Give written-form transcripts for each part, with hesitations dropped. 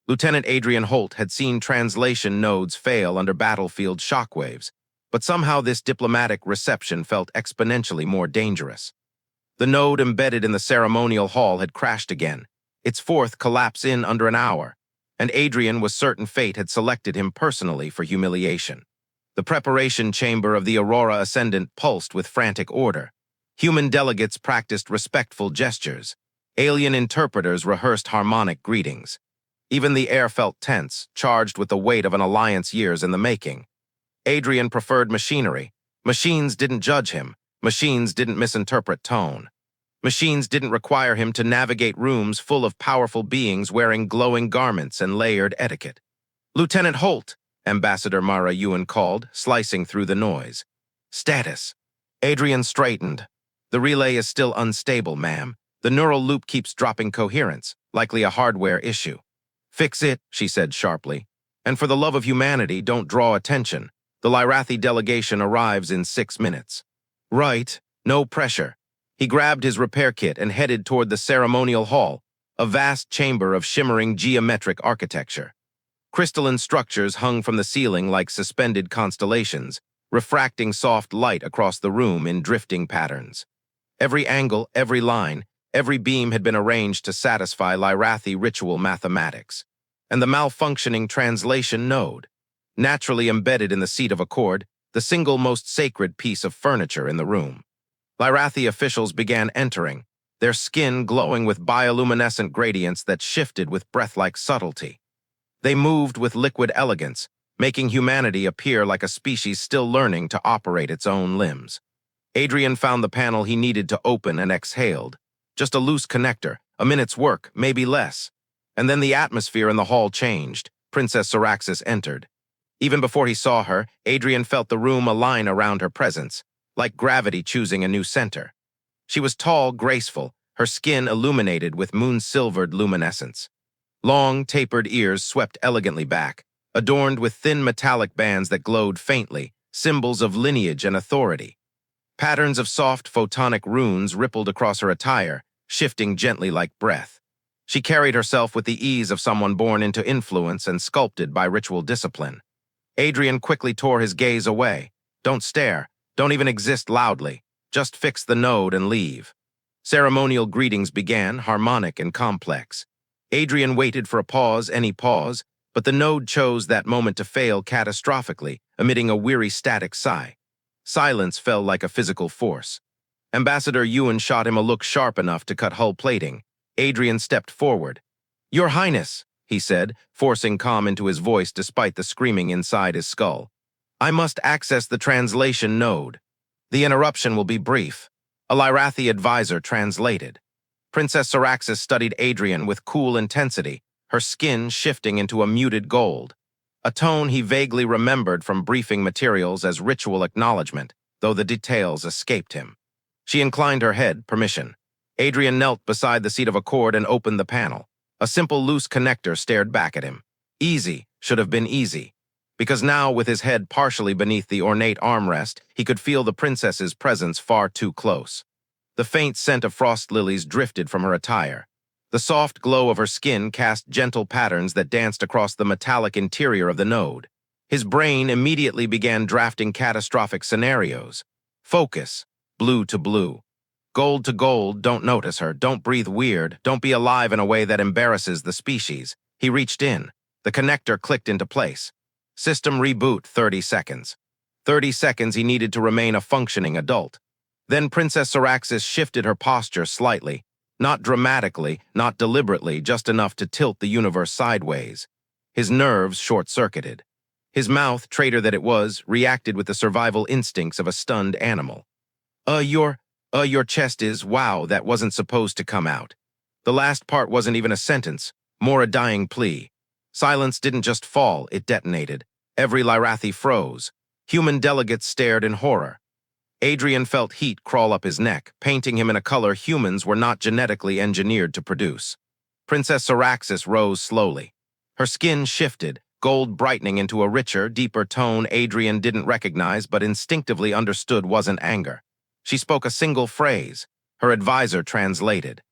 Lieutenant Adrian Holt had seen translation nodes fail under battlefield shockwaves, but somehow this diplomatic reception felt exponentially more dangerous. The node embedded in the ceremonial hall had crashed again, its fourth collapse in under an hour, and Adrian was certain fate had selected him personally for humiliation. The preparation chamber of the Aurora Ascendant pulsed with frantic order. Human delegates practiced respectful gestures. Alien interpreters rehearsed harmonic greetings. Even the air felt tense, charged with the weight of an alliance years in the making. Adrian preferred machinery. Machines didn't judge him. Machines didn't misinterpret tone. Machines didn't require him to navigate rooms full of powerful beings wearing glowing garments and layered etiquette. "Lieutenant Holt," Ambassador Mara Ewan called, slicing through the noise. "Status." Adrian straightened. "The relay is still unstable, ma'am. The neural loop keeps dropping coherence, likely a hardware issue." "Fix it," she said sharply. "And for the love of humanity, don't draw attention. The Lyrathi delegation arrives in 6 minutes." "Right. No pressure." He grabbed his repair kit and headed toward the ceremonial hall, a vast chamber of shimmering geometric architecture. Crystalline structures hung from the ceiling like suspended constellations, refracting soft light across the room in drifting patterns. Every angle, every line, every beam had been arranged to satisfy Lyrathi ritual mathematics. And the malfunctioning translation node, naturally embedded in the seat of accord, the single most sacred piece of furniture in the room. Lyrathi officials began entering, their skin glowing with bioluminescent gradients that shifted with breath-like subtlety. They moved with liquid elegance, making humanity appear like a species still learning to operate its own limbs. Adrian found the panel he needed to open and exhaled. Just a loose connector, a minute's work, maybe less. And then the atmosphere in the hall changed. Princess Seraxis entered. Even before he saw her, Adrian felt the room align around her presence, like gravity choosing a new center. She was tall, graceful, her skin illuminated with moon-silvered luminescence. Long, tapered ears swept elegantly back, adorned with thin metallic bands that glowed faintly, symbols of lineage and authority. Patterns of soft photonic runes rippled across her attire, shifting gently like breath. She carried herself with the ease of someone born into influence and sculpted by ritual discipline. Adrian quickly tore his gaze away. "Don't stare. Don't even exist loudly. Just fix the node and leave." Ceremonial greetings began, harmonic and complex. Adrian waited for a pause, any pause, but the node chose that moment to fail catastrophically, emitting a weary static sigh. Silence fell like a physical force. Ambassador Ewan shot him a look sharp enough to cut hull plating. Adrian stepped forward. "Your Highness," he said, forcing calm into his voice despite the screaming inside his skull. "I must access the translation node. The interruption will be brief." A Lyrathi advisor translated. Princess Seraxis studied Adrian with cool intensity, her skin shifting into a muted gold. A tone he vaguely remembered from briefing materials as ritual acknowledgement, though the details escaped him. She inclined her head, permission. Adrian knelt beside the seat of accord and opened the panel. A simple loose connector stared back at him. Easy should have been easy. Because now, with his head partially beneath the ornate armrest, he could feel the princess's presence far too close. The faint scent of frost lilies drifted from her attire. The soft glow of her skin cast gentle patterns that danced across the metallic interior of the node. His brain immediately began drafting catastrophic scenarios. Focus, blue to blue. Gold to gold, don't notice her, don't breathe weird, don't be alive in a way that embarrasses the species. He reached in. The connector clicked into place. System reboot, 30 seconds. 30 seconds he needed to remain a functioning adult. Then Princess Seraxis shifted her posture slightly, not dramatically, not deliberately, just enough to tilt the universe sideways. His nerves short-circuited. His mouth, traitor that it was, reacted with the survival instincts of a stunned animal. Your chest is, wow, that wasn't supposed to come out." The last part wasn't even a sentence, more a dying plea. Silence didn't just fall, it detonated. Every Lyrathi froze. Human delegates stared in horror. Adrian felt heat crawl up his neck, painting him in a color humans were not genetically engineered to produce. Princess Seraxis rose slowly. Her skin shifted, gold brightening into a richer, deeper tone Adrian didn't recognize but instinctively understood wasn't anger. She spoke a single phrase. Her advisor translated.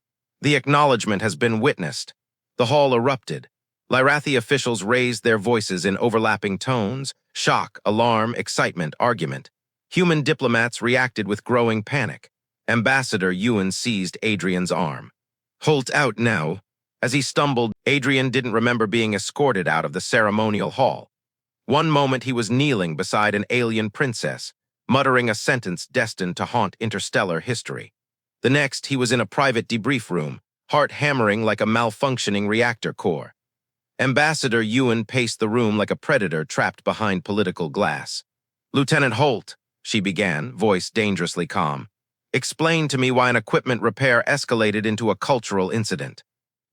"The acknowledgement has been witnessed." The hall erupted. Lyrathi officials raised their voices in overlapping tones: shock, alarm, excitement, argument. Human diplomats reacted with growing panic. Ambassador Ewan seized Adrian's arm. "Holt out now." As he stumbled, Adrian didn't remember being escorted out of the ceremonial hall. One moment he was kneeling beside an alien princess, muttering a sentence destined to haunt interstellar history. The next, he was in a private debrief room, heart hammering like a malfunctioning reactor core. Ambassador Ewan paced the room like a predator trapped behind political glass. "Lieutenant Holt," she began, voice dangerously calm, "explain to me why an equipment repair escalated into a cultural incident."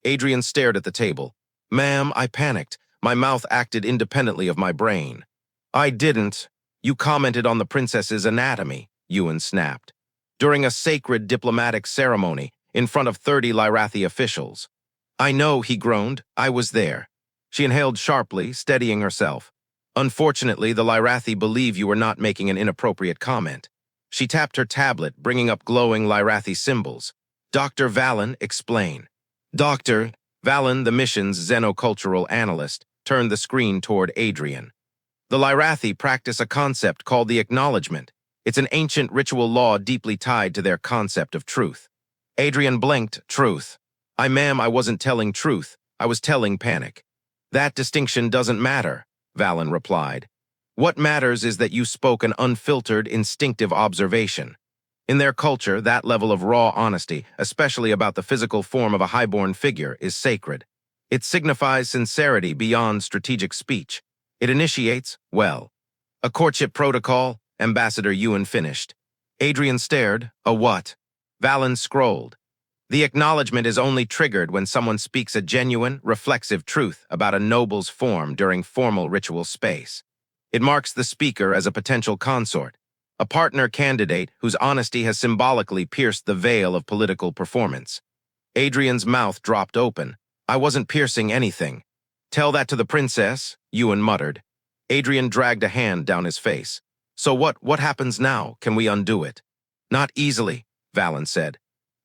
Adrian stared at the table. "Ma'am," I panicked. My mouth acted independently of my brain. "I didn't. You commented on the princess's anatomy," Ewan snapped. "During a sacred diplomatic ceremony, in front of 30 Lyrathi officials." "I know," he groaned. "I was there." She inhaled sharply, steadying herself. "Unfortunately, the Lyrathi believe you were not making an inappropriate comment." She tapped her tablet, bringing up glowing Lyrathi symbols. "Dr. Valen, explain." Dr. Valen, the mission's xenocultural analyst, turned the screen toward Adrian. "The Lyrathi practice a concept called the acknowledgement. It's an ancient ritual law deeply tied to their concept of truth." Adrian blinked. "Truth." Ma'am, I wasn't telling truth. I was telling panic." "That distinction doesn't matter," Valen replied. "What matters is that you spoke an unfiltered, instinctive observation. In their culture, that level of raw honesty, especially about the physical form of a highborn figure, is sacred. It signifies sincerity beyond strategic speech. It initiates, well, a courtship protocol," Ambassador Ewan finished. Adrian stared. "A what?" Valen scrolled. "The acknowledgement is only triggered when someone speaks a genuine, reflexive truth about a noble's form during formal ritual space. It marks the speaker as a potential consort, a partner candidate whose honesty has symbolically pierced the veil of political performance." Adrian's mouth dropped open. "I wasn't piercing anything." "Tell that to the princess," Ewan muttered. Adrian dragged a hand down his face. "So what happens now? Can we undo it?" "Not easily," Valen said.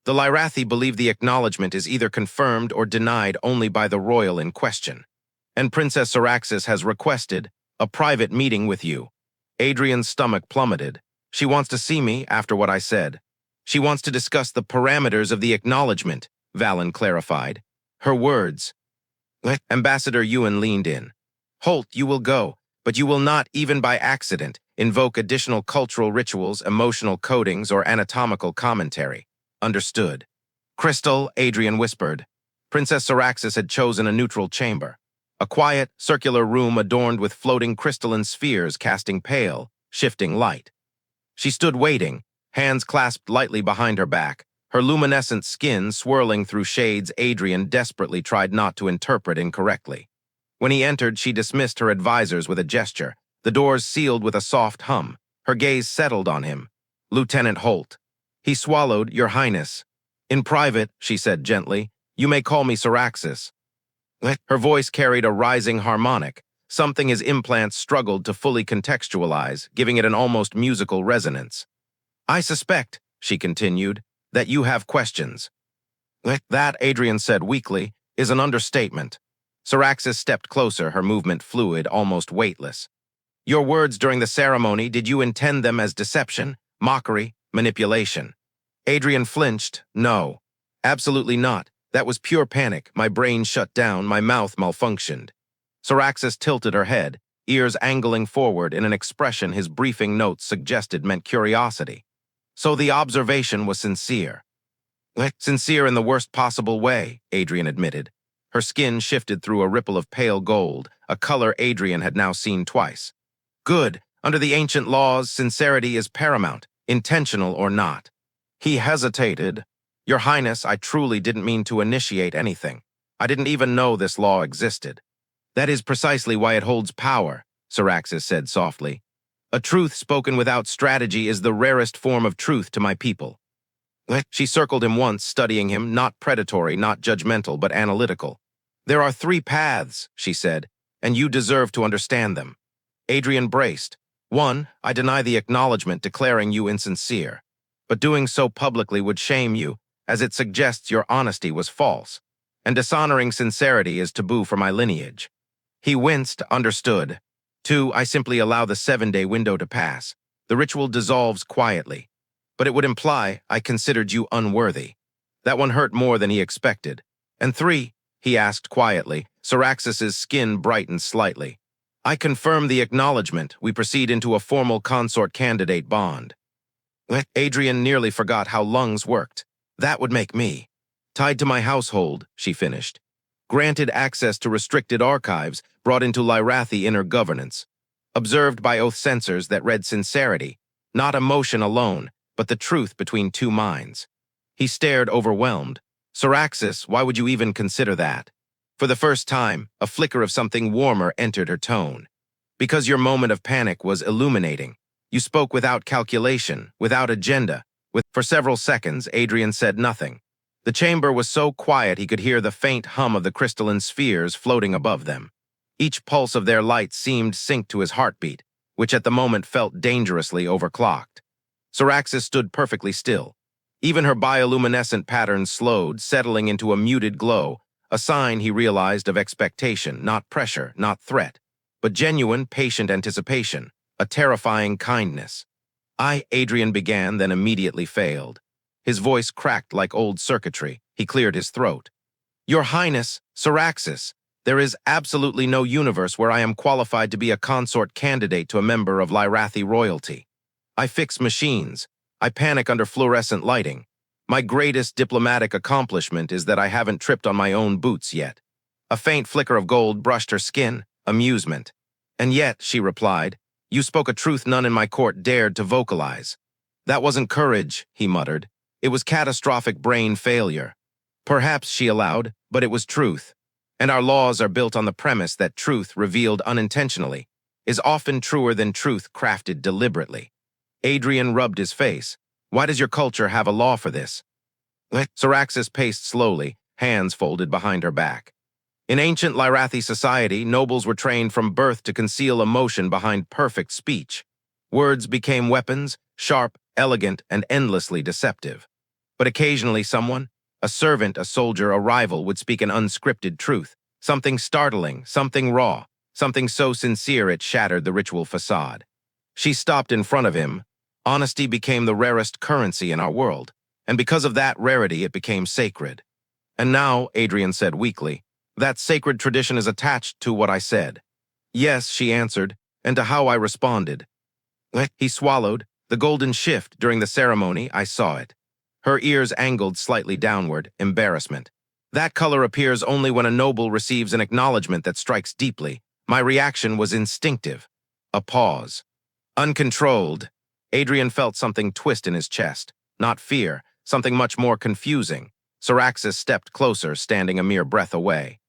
"The Lyrathi believe the acknowledgement is either confirmed or denied only by the royal in question. And Princess Seraxis has requested a private meeting with you." Adrian's stomach plummeted. "She wants to see me after what I said." "She wants to discuss the parameters of the acknowledgement," Valen clarified. "Her words." Ambassador Ewan leaned in. "Holt, you will go, but you will not, even by accident, invoke additional cultural rituals, emotional codings, or anatomical commentary. Understood?" "Crystal," Adrian whispered. Princess Seraxis had chosen a neutral chamber, a quiet, circular room adorned with floating crystalline spheres casting pale, shifting light. She stood waiting, hands clasped lightly behind her back, her luminescent skin swirling through shades Adrian desperately tried not to interpret incorrectly. When he entered, she dismissed her advisors with a gesture. The doors sealed with a soft hum. Her gaze settled on him. "Lieutenant Holt." He swallowed. "Your Highness." "In private," she said gently, "you may call me Seraxis." Her voice carried a rising harmonic, something his implants struggled to fully contextualize, giving it an almost musical resonance. "I suspect," she continued, "that you have questions." "That," Adrian said weakly, "is an understatement." Seraxis stepped closer, her movement fluid, almost weightless. "Your words during the ceremony, did you intend them as deception, mockery, manipulation?" Adrian flinched. "No, absolutely not. That was pure panic. My brain shut down, my mouth malfunctioned." Seraxis tilted her head, ears angling forward in an expression his briefing notes suggested meant curiosity. "So the observation was sincere." "Sincere in the worst possible way," Adrian admitted. Her skin shifted through a ripple of pale gold, a color Adrian had now seen twice. "Good. Under the ancient laws, sincerity is paramount, intentional or not." He hesitated. "Your Highness, I truly didn't mean to initiate anything. I didn't even know this law existed." "That is precisely why it holds power," Seraxis said softly. "A truth spoken without strategy is the rarest form of truth to my people." She circled him once, studying him, not predatory, not judgmental, but analytical. "There are 3 paths," she said, "and you deserve to understand them." Adrian braced. "1, I deny the acknowledgement declaring you insincere. But doing so publicly would shame you, as it suggests your honesty was false. and dishonoring sincerity is taboo for my lineage. He winced, understood. 2. I simply allow the 7-day window to pass. The ritual dissolves quietly. But it would imply I considered you unworthy. That one hurt more than he expected. And 3, he asked quietly. Seraxis's skin brightened slightly. I confirm the acknowledgement. We proceed into a formal consort-candidate bond. Adrian nearly forgot how lungs worked. That would make me. Tied to my household, she finished. Granted access to restricted archives, brought into Lyrathi inner governance. Observed by oath censors that read sincerity, not emotion alone, but the truth between two minds. He stared overwhelmed. Seraxis, why would you even consider that? For the first time, a flicker of something warmer entered her tone. Because your moment of panic was illuminating. You spoke without calculation, without agenda. For several seconds, Adrian said nothing. The chamber was so quiet he could hear the faint hum of the crystalline spheres floating above them. Each pulse of their light seemed synced to his heartbeat, which at the moment felt dangerously overclocked. Seraxis stood perfectly still. Even her bioluminescent patterns slowed, settling into a muted glow, a sign he realized of expectation, not pressure, not threat, but genuine, patient anticipation, a terrifying kindness. Adrian began, then immediately failed. His voice cracked like old circuitry. He cleared his throat. Your Highness, Seraxis, there is absolutely no universe where I am qualified to be a consort candidate to a member of Lyrathi royalty. I fix machines. I panic under fluorescent lighting. My greatest diplomatic accomplishment is that I haven't tripped on my own boots yet. A faint flicker of gold brushed her skin, amusement. And yet, she replied, you spoke a truth none in my court dared to vocalize. That wasn't courage, he muttered. It was catastrophic brain failure. Perhaps, she allowed, but it was truth. And our laws are built on the premise that truth revealed unintentionally is often truer than truth crafted deliberately. Adrian rubbed his face. Why does your culture have a law for this? Seraxis paced slowly, hands folded behind her back. In ancient Lyrathi society, nobles were trained from birth to conceal emotion behind perfect speech. Words became weapons, sharp, elegant, and endlessly deceptive. But occasionally someone, a servant, a soldier, a rival, would speak an unscripted truth, something startling, something raw, something so sincere it shattered the ritual facade. She stopped in front of him. Honesty became the rarest currency in our world, and because of that rarity it became sacred. And now, Adrian said weakly, that sacred tradition is attached to what I said. Yes, she answered, and to how I responded. He swallowed. The golden shift during the ceremony, I saw it. Her ears angled slightly downward, embarrassment. That color appears only when a noble receives an acknowledgement that strikes deeply. My reaction was instinctive. A pause. Uncontrolled. Adrian felt something twist in his chest. Not fear, something much more confusing. Seraxis stepped closer, standing a mere breath away.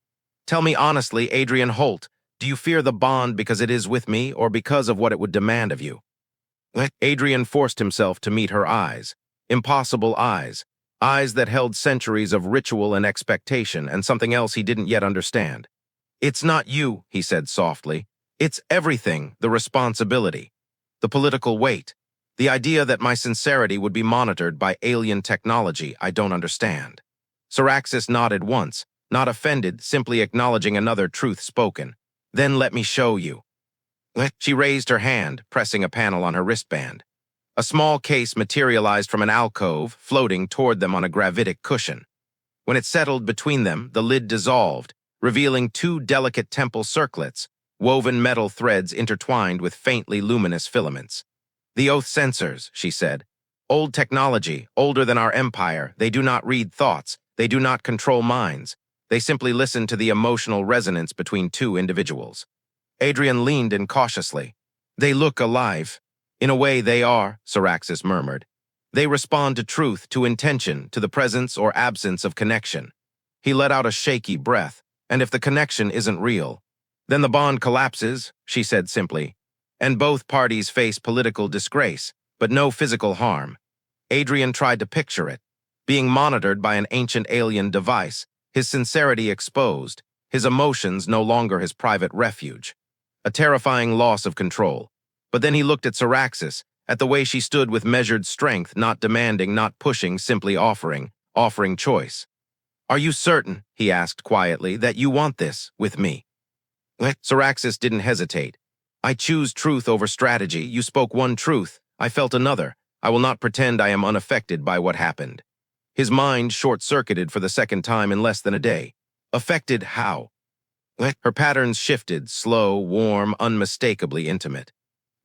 Tell me honestly, Adrian Holt, do you fear the bond because it is with me or because of what it would demand of you? Adrian forced himself to meet her eyes. Impossible eyes. Eyes that held centuries of ritual and expectation and something else he didn't yet understand. It's not you, he said softly. It's everything, the responsibility, the political weight, the idea that my sincerity would be monitored by alien technology I don't understand. Seraxis nodded once, not offended, simply acknowledging another truth spoken. Then let me show you. She raised her hand, pressing a panel on her wristband. A small case materialized from an alcove, floating toward them on a gravitic cushion. When it settled between them, the lid dissolved, revealing 2 delicate temple circlets, woven metal threads intertwined with faintly luminous filaments. The oath censors, she said. Old technology, older than our empire, they do not read thoughts, they do not control minds. They simply listen to the emotional resonance between 2 individuals. Adrian leaned in cautiously. They look alive. In a way they are, Seraxis murmured. They respond to truth, to intention, to the presence or absence of connection. He let out a shaky breath. And if the connection isn't real, then the bond collapses, she said simply. And both parties face political disgrace, but no physical harm. Adrian tried to picture it. Being monitored by an ancient alien device, his sincerity exposed, his emotions no longer his private refuge. A terrifying loss of control. But then he looked at Seraxis, at the way she stood with measured strength, not demanding, not pushing, simply offering choice. "Are you certain," he asked quietly, "that you want this with me?" Seraxis didn't hesitate. "I choose truth over strategy. You spoke one truth. I felt another. I will not pretend I am unaffected by what happened." His mind short-circuited for the second time in less than a day. Affected how? Her patterns shifted, slow, warm, unmistakably intimate.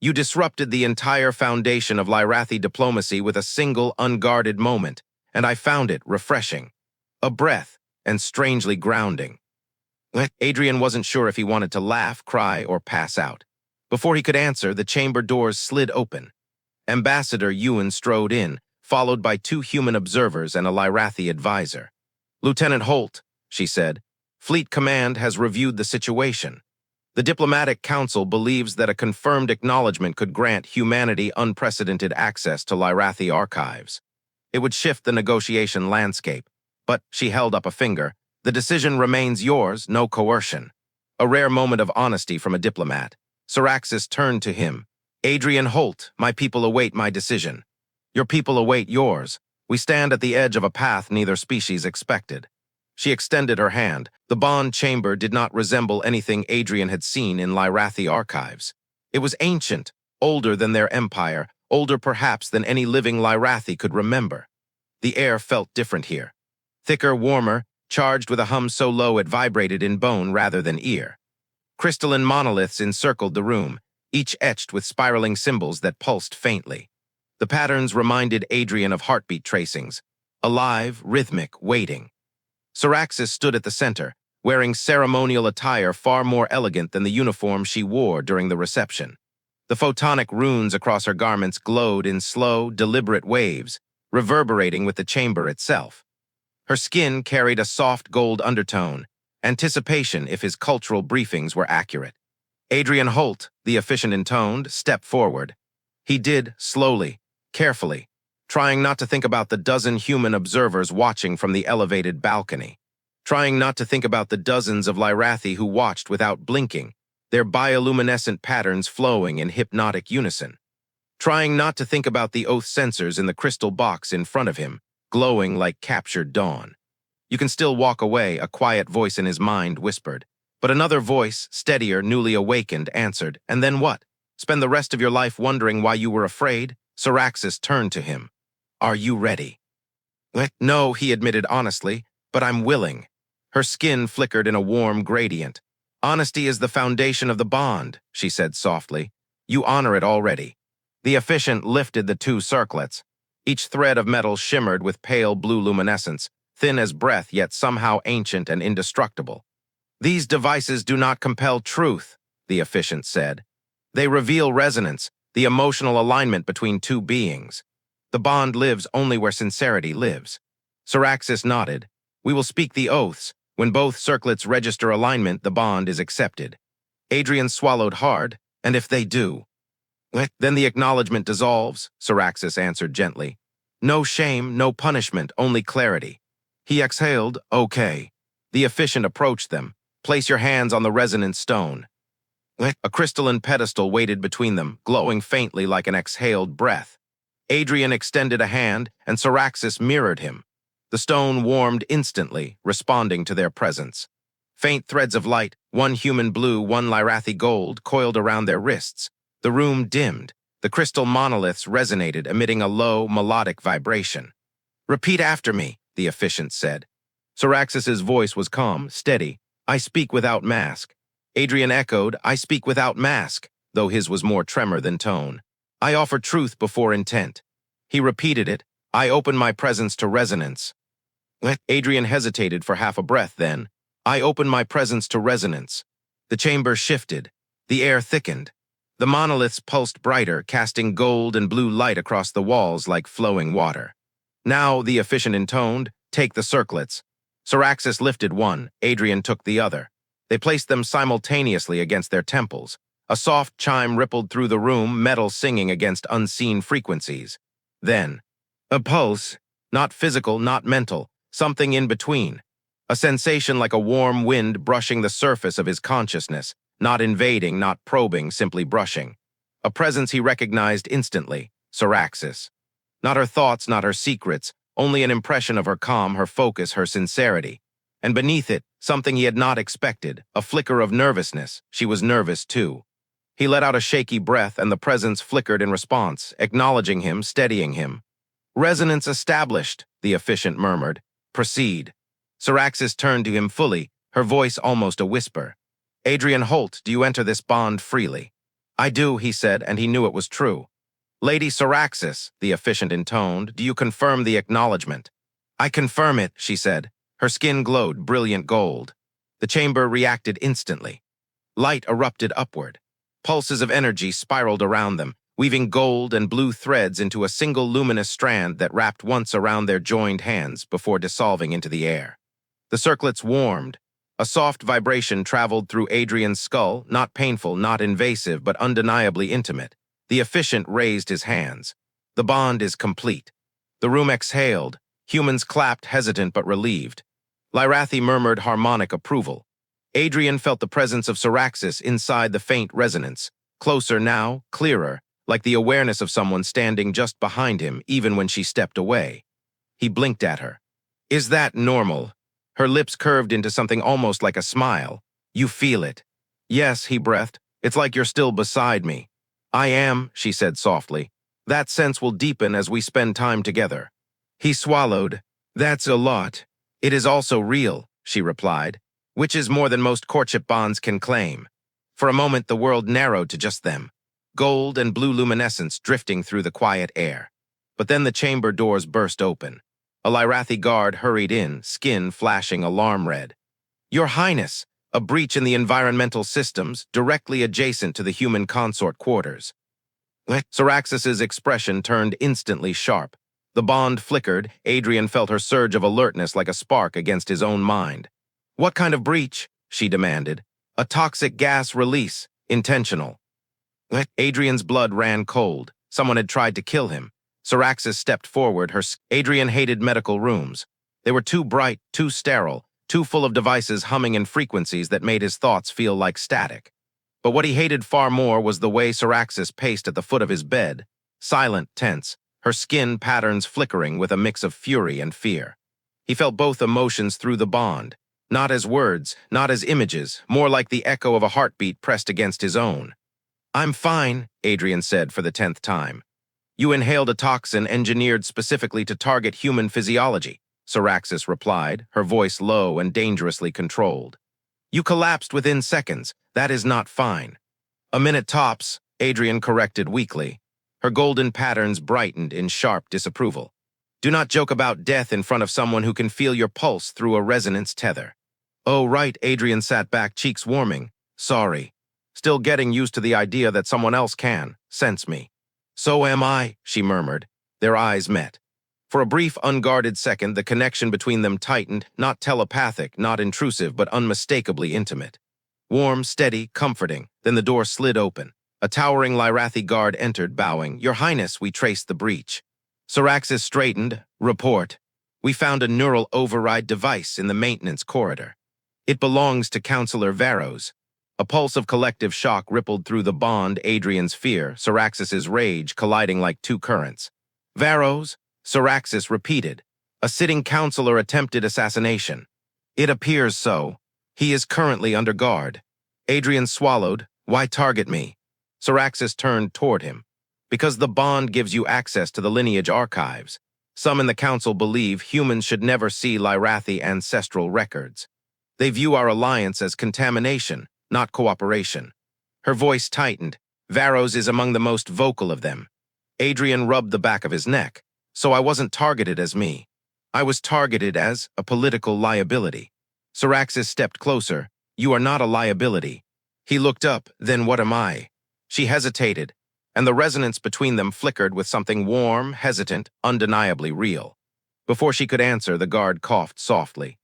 "You disrupted the entire foundation of Lyrathi diplomacy with a single, unguarded moment, and I found it refreshing. A breath, and strangely grounding." Adrian wasn't sure if he wanted to laugh, cry, or pass out. Before he could answer, the chamber doors slid open. Ambassador Ewan strode in, followed by 2 human observers and a Lyrathi advisor. "Lieutenant Holt," she said, "Fleet Command has reviewed the situation. The Diplomatic Council believes that a confirmed acknowledgement could grant humanity unprecedented access to Lyrathi archives. It would shift the negotiation landscape, but," she held up a finger, "the decision remains yours, no coercion." A rare moment of honesty from a diplomat. Seraxis turned to him. "Adrian Holt, my people await my decision. Your people await yours. We stand at the edge of a path neither species expected." She extended her hand. The bond chamber did not resemble anything Adrian had seen in Lyrathi archives. It was ancient, older than their empire, older perhaps than any living Lyrathi could remember. The air felt different here. Thicker, warmer, charged with a hum so low it vibrated in bone rather than ear. Crystalline monoliths encircled the room, each etched with spiraling symbols that pulsed faintly. The patterns reminded Adrian of heartbeat tracings, alive, rhythmic, waiting. Seraxis stood at the center, wearing ceremonial attire far more elegant than the uniform she wore during the reception. The photonic runes across her garments glowed in slow, deliberate waves, reverberating with the chamber itself. Her skin carried a soft gold undertone, anticipation if his cultural briefings were accurate. "Adrian Holt," the officiant intoned, stepped forward. He did, slowly, carefully, trying not to think about the dozen human observers watching from the elevated balcony, trying not to think about the dozens of Lyrathi who watched without blinking, their bioluminescent patterns flowing in hypnotic unison, trying not to think about the oath sensors in the crystal box in front of him, glowing like captured dawn. "You can still walk away," a quiet voice in his mind whispered. But another voice, steadier, newly awakened, answered, "And then what? Spend the rest of your life wondering why you were afraid?" Seraxis turned to him. "Are you ready?" "No," he admitted honestly, "but I'm willing." Her skin flickered in a warm gradient. "Honesty is the foundation of the bond," she said softly. "You honor it already." The officiant lifted the 2 circlets. Each thread of metal shimmered with pale blue luminescence, thin as breath yet somehow ancient and indestructible. "These devices do not compel truth," the officiant said. "They reveal resonance, the emotional alignment between 2 beings. The bond lives only where sincerity lives." Seraxis nodded. "We will speak the oaths. When both circlets register alignment, the bond is accepted." Adrian swallowed hard. "And if they do?" "Then the acknowledgement dissolves," Seraxis answered gently. "No shame, no punishment, only clarity." He exhaled, "Okay." The officiant approached them. "Place your hands on the resonant stone." A crystalline pedestal waited between them, glowing faintly like an exhaled breath. Adrian extended a hand, and Seraxis mirrored him. The stone warmed instantly, responding to their presence. Faint threads of light, one human blue, one Lyrathi gold, coiled around their wrists. The room dimmed. The crystal monoliths resonated, emitting a low, melodic vibration. "Repeat after me," the officiant said. Seraxis's voice was calm, steady. "I speak without mask." Adrian echoed, "I speak without mask," though his was more tremor than tone. "I offer truth before intent." He repeated it, "I open my presence to resonance." Adrian hesitated for half a breath then. "I open my presence to resonance." The chamber shifted. The air thickened. The monoliths pulsed brighter, casting gold and blue light across the walls like flowing water. "Now," the officiant intoned, "take the circlets." Seraxis lifted one. Adrian took the other. They placed them simultaneously against their temples. A soft chime rippled through the room, metal singing against unseen frequencies. Then, a pulse, not physical, not mental, something in between. A sensation like a warm wind brushing the surface of his consciousness, not invading, not probing, simply brushing. A presence he recognized instantly, Seraxis. Not her thoughts, not her secrets, only an impression of her calm, her focus, her sincerity. And beneath it, something he had not expected, a flicker of nervousness. She was nervous, too. He let out a shaky breath, and the presence flickered in response, acknowledging him, steadying him. "Resonance established," the efficient murmured. "Proceed." Seraxis turned to him fully, her voice almost a whisper. "Adrian Holt, do you enter this bond freely?" "I do," he said, and he knew it was true. "Lady Seraxis," the efficient intoned, "do you confirm the acknowledgement?" "I confirm it," she said. Her skin glowed brilliant gold. The chamber reacted instantly. Light erupted upward. Pulses of energy spiraled around them, weaving gold and blue threads into a single luminous strand that wrapped once around their joined hands before dissolving into the air. The circlets warmed. A soft vibration traveled through Adrian's skull, not painful, not invasive, but undeniably intimate. The efficient raised his hands. "The bond is complete." The room exhaled. Humans clapped, hesitant but relieved. Lyrathi murmured harmonic approval. Adrian felt the presence of Seraxis inside the faint resonance, closer now, clearer, like the awareness of someone standing just behind him even when she stepped away. He blinked at her. "Is that normal?" Her lips curved into something almost like a smile. "You feel it?" "Yes," he breathed. "It's like you're still beside me." "I am," she said softly. "That sense will deepen as we spend time together." He swallowed. "That's a lot." "It is also real," she replied, "which is more than most courtship bonds can claim." For a moment, the world narrowed to just them, gold and blue luminescence drifting through the quiet air. But then the chamber doors burst open. A Lyrathi guard hurried in, skin flashing alarm red. "Your Highness, a breach in the environmental systems directly adjacent to the human consort quarters." Seraxis's expression turned instantly sharp. The bond flickered. Adrian felt her surge of alertness like a spark against his own mind. "What kind of breach?" she demanded. "A toxic gas release. Intentional." Adrian's blood ran cold. Someone had tried to kill him. Seraxis stepped forward. Adrian hated medical rooms. They were too bright, too sterile, too full of devices humming in frequencies that made his thoughts feel like static. But what he hated far more was the way Seraxis paced at the foot of his bed, silent, tense, her skin patterns flickering with a mix of fury and fear. He felt both emotions through the bond, not as words, not as images, more like the echo of a heartbeat pressed against his own. "I'm fine," Adrian said for the 10th time. "You inhaled a toxin engineered specifically to target human physiology," Seraxis replied, her voice low and dangerously controlled. "You collapsed within seconds. That is not fine." "A minute tops," Adrian corrected weakly. Her golden patterns brightened in sharp disapproval. "Do not joke about death in front of someone who can feel your pulse through a resonance tether." "Oh, right," Adrian sat back, cheeks warming. "Sorry. Still getting used to the idea that someone else can sense me." "So am I," she murmured. Their eyes met. For a brief, unguarded second, the connection between them tightened, not telepathic, not intrusive, but unmistakably intimate. Warm, steady, comforting. Then the door slid open. A towering Lyrathi guard entered, bowing. "Your Highness, we traced the breach." Seraxis straightened. "Report. We found a neural override device in the maintenance corridor. It belongs to Counselor Varos." A pulse of collective shock rippled through the bond, Adrian's fear, Seraxis's rage colliding like two currents. "Varos?" Seraxis repeated. "A sitting counselor attempted assassination." "It appears so. He is currently under guard." Adrian swallowed. "Why target me?" Seraxis turned toward him. "Because the bond gives you access to the lineage archives. Some in the council believe humans should never see Lyrathi ancestral records. They view our alliance as contamination, not cooperation." Her voice tightened. "Varos is among the most vocal of them." Adrian rubbed the back of his neck. "So I wasn't targeted as me. I was targeted as a political liability." Seraxis stepped closer. "You are not a liability." He looked up. "Then what am I?" She hesitated, and the resonance between them flickered with something warm, hesitant, undeniably real. Before she could answer, the guard coughed softly.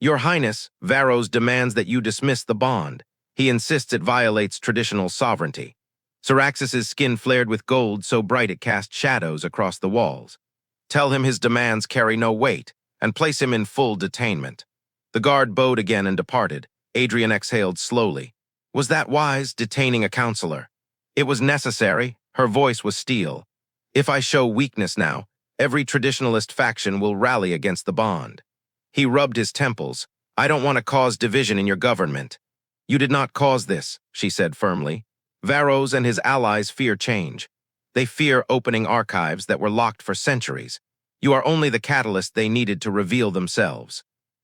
"Your Highness, Varos demands that you dismiss the bond. He insists it violates traditional sovereignty." Seraxis's skin flared with gold so bright it cast shadows across the walls. "Tell him his demands carry no weight, and place him in full detainment." The guard bowed again and departed. Adrian exhaled slowly. Was that wise, detaining a counselor? It was necessary. Her voice was steel. "If I show weakness now, Every traditionalist faction will rally against the bond. He rubbed his temples. I don't want to cause division in your government. You did not cause this, she said firmly. Varos and his allies fear change. They fear opening archives that were locked for centuries. You are only the catalyst they needed to reveal themselves.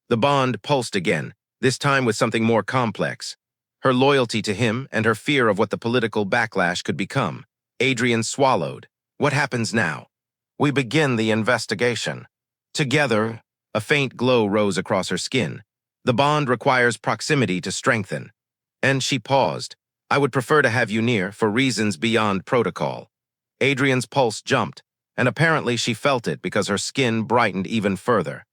The bond pulsed again, this time with something more complex. Her loyalty to him and her fear of what the political backlash could become. Adrian swallowed. What happens now? We begin the investigation. Together, a faint glow rose across her skin. The bond requires proximity to strengthen. And she paused. I would prefer to have you near for reasons beyond protocol. Adrian's pulse jumped, and apparently she felt it because her skin brightened even further.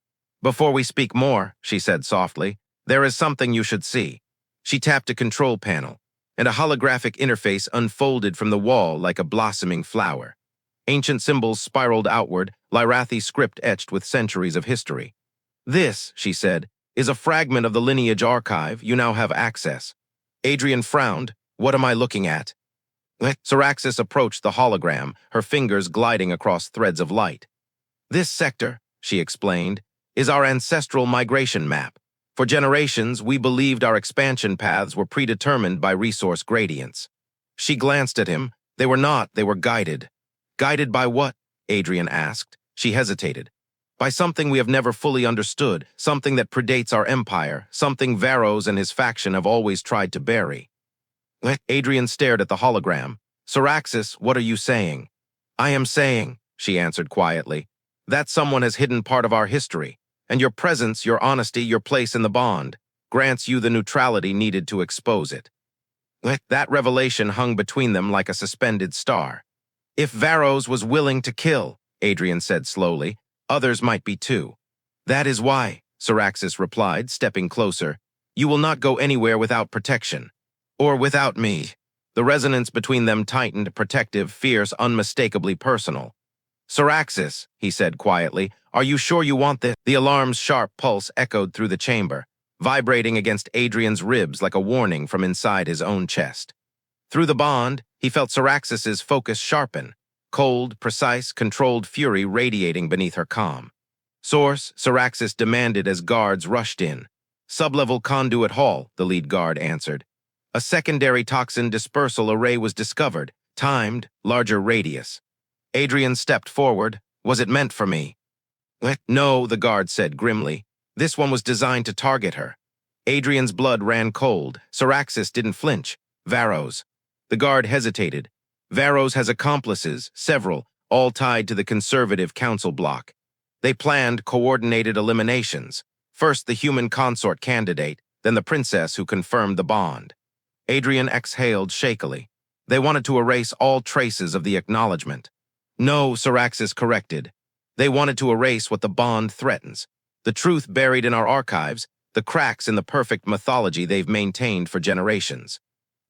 Before we speak more, she said softly, there is something you should see. She tapped a control panel, and a holographic interface unfolded from the wall like a blossoming flower. Ancient symbols spiraled outward, Lyrathi script etched with centuries of history. This, she said, is a fragment of the lineage archive. You now have access. Adrian frowned. What am I looking at? Seraxis approached the hologram, her fingers gliding across threads of light. This sector, she explained, is our ancestral migration map. For generations, we believed our expansion paths were predetermined by resource gradients. She glanced at him. They were not, they were guided. Guided by what? Adrian asked. She hesitated. By something we have never fully understood, something that predates our empire, something Varos and his faction have always tried to bury. Adrian stared at the hologram. Seraxis, what are you saying? I am saying, she answered quietly, that someone has hidden part of our history, and your presence, your honesty, your place in the bond, grants you the neutrality needed to expose it. That revelation hung between them like a suspended star. If Varos was willing to kill, Adrian said slowly, others might be too. That is why, Seraxis replied, stepping closer, you will not go anywhere without protection. Or without me. The resonance between them tightened, protective, fierce, unmistakably personal. Seraxis, he said quietly, are you sure you want this? The alarm's sharp pulse echoed through the chamber, vibrating against Adrian's ribs like a warning from inside his own chest. Through the bond, he felt Seraxis's focus sharpen, cold, precise, controlled fury radiating beneath her calm. Source, Seraxis demanded as guards rushed in. Sublevel conduit hall, the lead guard answered. A secondary toxin dispersal array was discovered, timed, larger radius. Adrian stepped forward. Was it meant for me? No, the guard said grimly. This one was designed to target her. Adrian's blood ran cold. Seraxis didn't flinch. Varos. The guard hesitated. Varos has accomplices, several, all tied to the conservative council bloc. They planned coordinated eliminations. First the human consort candidate, then the princess who confirmed the bond. Adrian exhaled shakily. They wanted to erase all traces of the acknowledgement. No, Seraxis corrected. They wanted to erase what the bond threatens. The truth buried in our archives, the cracks in the perfect mythology they've maintained for generations.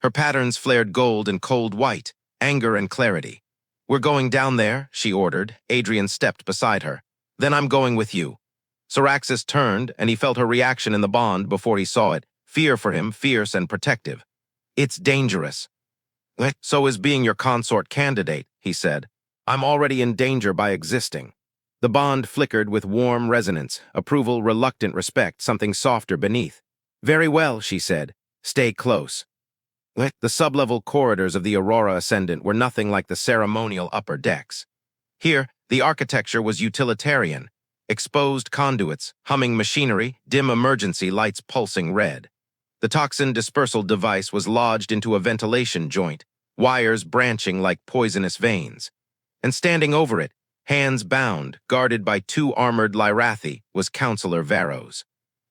Her patterns flared gold and cold white, anger and clarity. We're going down there, she ordered. Adrian stepped beside her. Then I'm going with you. Seraxis turned, and he felt her reaction in the bond before he saw it, fear for him, fierce and protective. It's dangerous. So is being your consort candidate, he said. I'm already in danger by existing. The bond flickered with warm resonance, approval, reluctant respect, something softer beneath. Very well, she said. Stay close. The sublevel corridors of the Aurora Ascendant were nothing like the ceremonial upper decks. Here, the architecture was utilitarian. Exposed conduits, humming machinery, dim emergency lights pulsing red. The toxin dispersal device was lodged into a ventilation joint, wires branching like poisonous veins. And standing over it, hands bound, guarded by two armored Lyrathi, was Counselor Varos.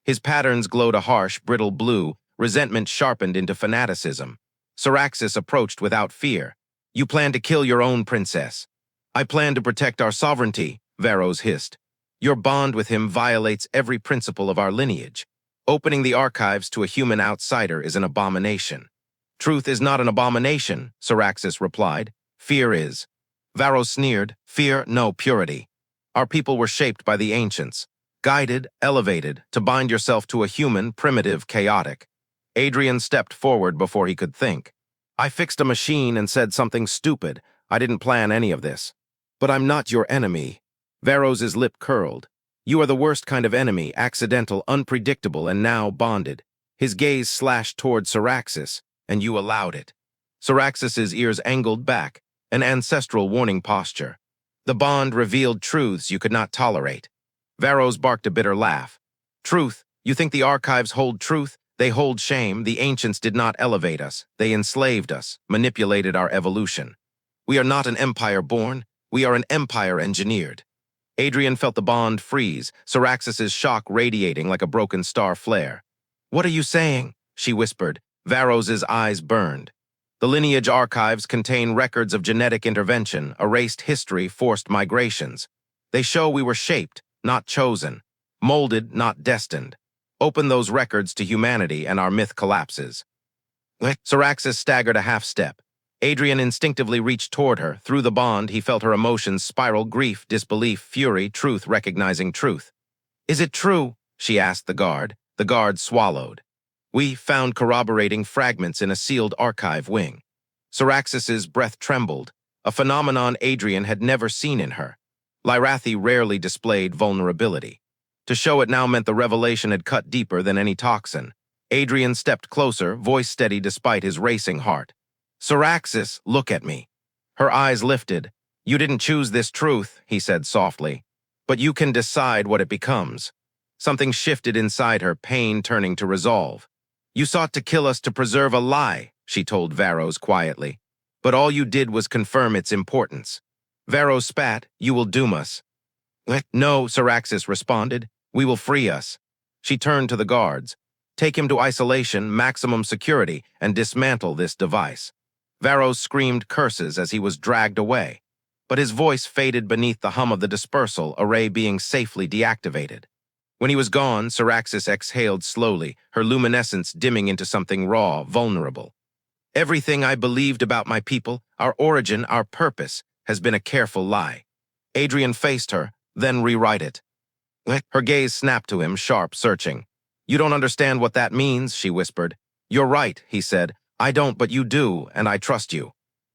His patterns glowed a harsh, brittle blue, resentment sharpened into fanaticism. Seraxis approached without fear. You plan to kill your own princess. I plan to protect our sovereignty, Varos hissed. Your bond with him violates every principle of our lineage. Opening the archives to a human outsider is an abomination. Truth is not an abomination, Seraxis replied. Fear is. Varos sneered. Fear, no, purity. Our people were shaped by the ancients. Guided, elevated, to bind yourself to a human, primitive, chaotic. Adrian stepped forward before he could think. I fixed a machine and said something stupid. I didn't plan any of this. But I'm not your enemy. Varos's lip curled. You are the worst kind of enemy, accidental, unpredictable, and now bonded. His gaze slashed toward Seraxis, and you allowed it. Seraxis's ears angled back, an ancestral warning posture. The bond revealed truths you could not tolerate. Varos barked a bitter laugh. Truth? You think the archives hold truth? They hold shame. The ancients did not elevate us. They enslaved us, manipulated our evolution. We are not an empire born. We are an empire engineered. Adrian felt the bond freeze, Seraxis's shock radiating like a broken star flare. What are you saying? She whispered. Varos's eyes burned. The lineage archives contain records of genetic intervention, erased history, forced migrations. They show we were shaped, not chosen, molded, not destined. Open those records to humanity and our myth collapses. Seraxis staggered a half-step. Adrian instinctively reached toward her. Through the bond, he felt her emotions spiral: grief, disbelief, fury, truth recognizing truth. Is it true? She asked the guard. The guard swallowed. We found corroborating fragments in a sealed archive wing. Seraxis's breath trembled, a phenomenon Adrian had never seen in her. Lyrathi rarely displayed vulnerability. To show it now meant the revelation had cut deeper than any toxin. Adrian stepped closer, voice steady despite his racing heart. Seraxis, look at me. Her eyes lifted. You didn't choose this truth, he said softly, but you can decide what it becomes. Something shifted inside her, pain turning to resolve. You sought to kill us to preserve a lie, she told Varos quietly, but all you did was confirm its importance. Varos spat. You will doom us. No, Seraxis responded. We will free us. She turned to the guards. Take him to isolation, maximum security, and dismantle this device. Varos screamed curses as he was dragged away, but his voice faded beneath the hum of the dispersal array being safely deactivated. When he was gone, Seraxis exhaled slowly, her luminescence dimming into something raw, vulnerable. Everything I believed about my people, our origin, our purpose, has been a careful lie. Adrian faced her, then rewrite it. Her gaze snapped to him, sharp, searching. You don't understand what that means, she whispered. You're right, he said. I don't, but you do, and I trust you.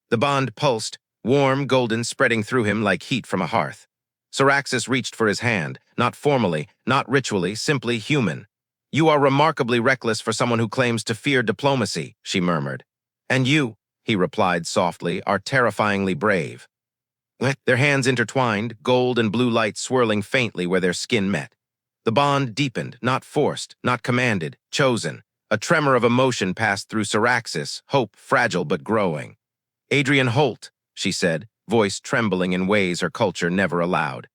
The bond pulsed, warm, golden, spreading through him like heat from a hearth. Seraxis reached for his hand, not formally, not ritually, simply human. You are remarkably reckless for someone who claims to fear diplomacy, she murmured. And you, he replied softly, are terrifyingly brave. Their hands intertwined, gold and blue light swirling faintly where their skin met. The bond deepened, not forced, not commanded, chosen. A tremor of emotion passed through Seraxis, hope fragile but growing. Adrian Holt, she said, voice trembling in ways her culture never allowed.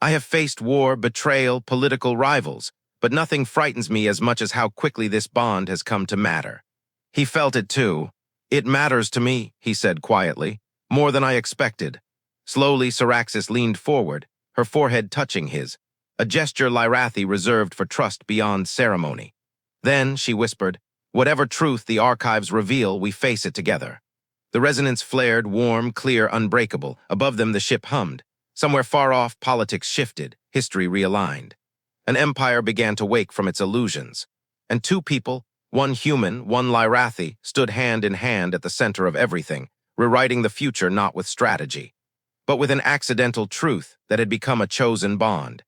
I have faced war, betrayal, political rivals, but nothing frightens me as much as how quickly this bond has come to matter. He felt it too. It matters to me, he said quietly, more than I expected. Slowly, Seraxis leaned forward, her forehead touching his, a gesture Lyrathi reserved for trust beyond ceremony. Then, she whispered, whatever truth the archives reveal, we face it together. The resonance flared, warm, clear, unbreakable. Above them, the ship hummed. Somewhere far off, politics shifted, history realigned. An empire began to wake from its illusions. And two people, one human, one Lyrathi, stood hand in hand at the center of everything, rewriting the future not with strategy, but with an accidental truth that had become a chosen bond.